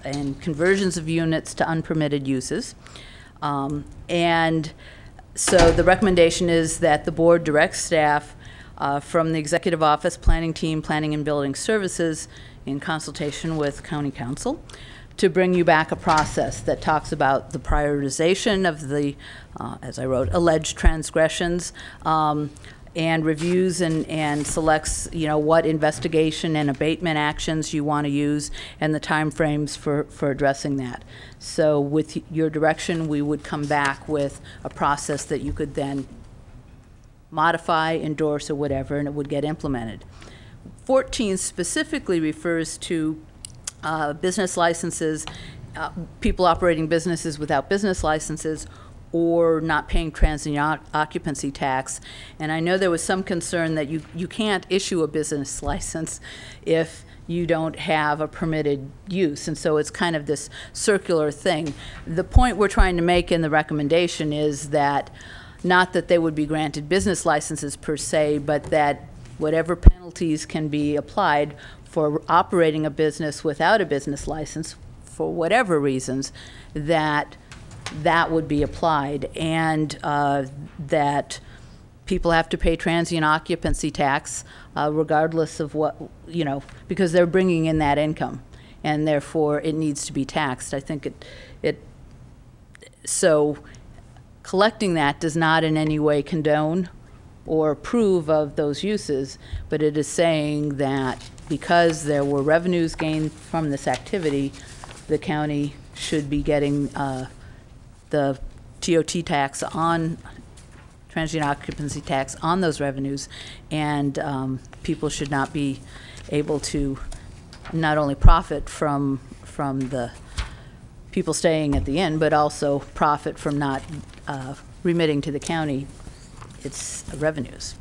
and conversions of units to unpermitted uses. And so the recommendation is that the board directs staff from the Executive Office, Planning Team, Planning and Building Services, in consultation with County Council, to bring you back a process that talks about the prioritization of the, as I wrote, alleged transgressions, and reviews and selects, what investigation and abatement actions you want to use and the timeframes for addressing that. So with your direction, we would come back with a process that you could then modify, endorse, or whatever, and it would get implemented. 14 specifically refers to business licenses, people operating businesses without business licenses, or not paying transient occupancy tax. And I know there was some concern that you can't issue a business license if you don't have a permitted use. And so it's kind of this circular thing. The point we're trying to make in the recommendation is that not that they would be granted business licenses per se, but that whatever penalties can be applied for operating a business without a business license, for whatever reasons, that would be applied, and that people have to pay transient occupancy tax regardless of what, because they're bringing in that income, and therefore it needs to be taxed. I think so collecting that does not in any way condone or approve of those uses, but it is saying that because there were revenues gained from this activity, the county should be getting the TOT tax on transient occupancy tax on those revenues, and people should not be able to not only profit from the people staying at the inn, but also profit from not remitting to the county its revenues.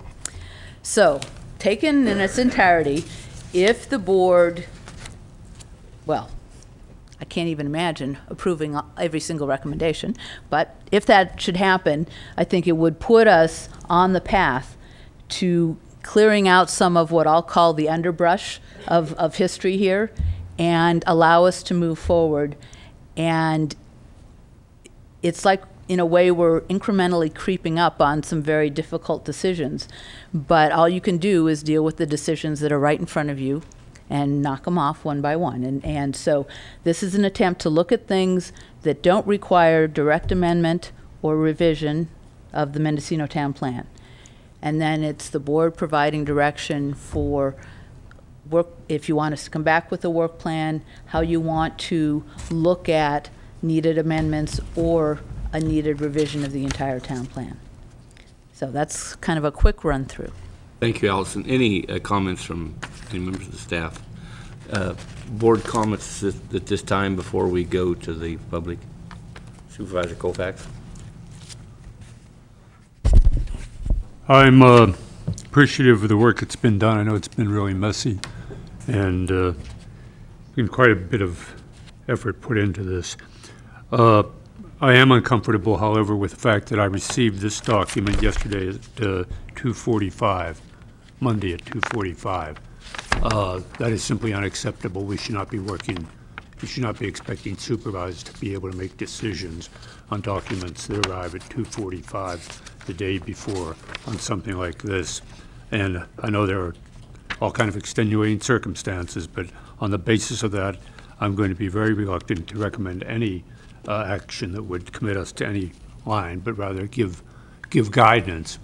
So, taken in its entirety, if the board, well, I can't even imagine approving every single recommendation, but if that should happen, I think it would put us on the path to clearing out some of what I'll call the underbrush of history here, and allow us to move forward. And it's like, in a way, we're incrementally creeping up on some very difficult decisions, but all you can do is deal with the decisions that are right in front of you and knock them off one by one. And so this is an attempt to look at things that don't require direct amendment or revision of the Mendocino Town Plan. And then it's the board providing direction for work, if you want us to come back with a work plan, how you want to look at needed amendments or a needed revision of the entire town plan. So that's kind of a quick run through. Thank you, Allison. Any comments from any members of the staff? Board comments at this time before we go to the public? Supervisor Colfax. I'm appreciative of the work that's been done. I know it's been really messy, and been quite a bit of effort put into this. I am uncomfortable, however, with the fact that I received this document yesterday at 2:45, Monday at 2:45. That is simply unacceptable. We should not be working, we should not be expecting supervisors to be able to make decisions on documents that arrive at 2:45 the day before on something like this. And I know there are all kinds of extenuating circumstances, but on the basis of that, I'm going to be very reluctant to recommend any action that would commit us to any line, but rather give guidance,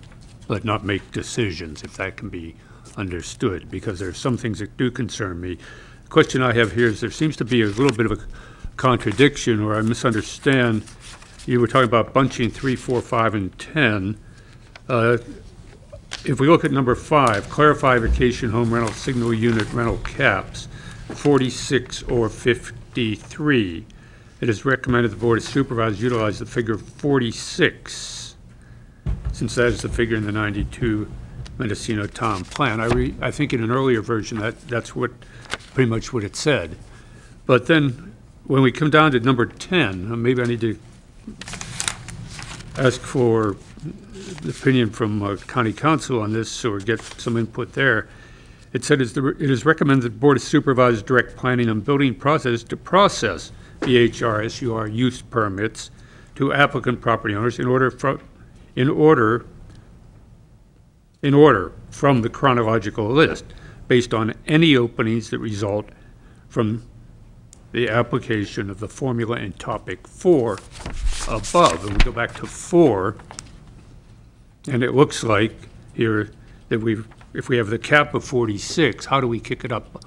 but not make decisions, if that can be understood, because there are some things that do concern me. The question I have here is there seems to be a little bit of a contradiction, or I misunderstand. You were talking about bunching 3, 4, 5, and 10. If we look at number 5, clarify vacation home rental single unit rental caps, 46 or 53. It is recommended the Board of Supervisors utilize the figure 46, since that is the figure in the 92 Mendocino Town Plan. I think in an earlier version that's what pretty much what it said. But then when we come down to number 10, maybe I need to ask for the opinion from County Council on this or get some input there. It said, it is recommended that the Board of Supervisors direct planning and building process to process BHRSUR use permits to applicant property owners in order from the chronological list, based on any openings that result from the application of the formula in topic 4 above. And we go back to 4, and it looks like here that if we have the cap of 46, how do we kick it up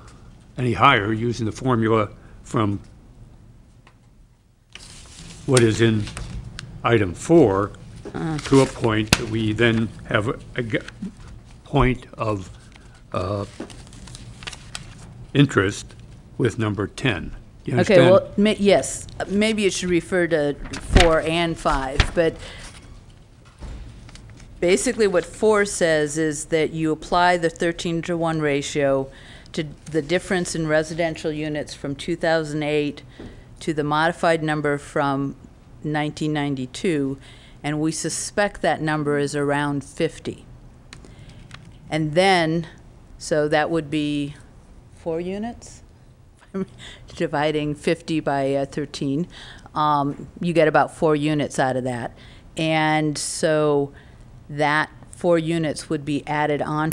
any higher using the formula from what is in item 4 to a point that we then have a point of interest with number 10. You understand? Okay, well, yes, maybe it should refer to 4 and 5, but basically what 4 says is that you apply the 13-to-1 ratio to the difference in residential units from 2008 to the modified number from 1992, and we suspect that number is around 50. And then, so that would be 4 units? Dividing 50 by 13, you get about 4 units out of that. And so that 4 units would be added on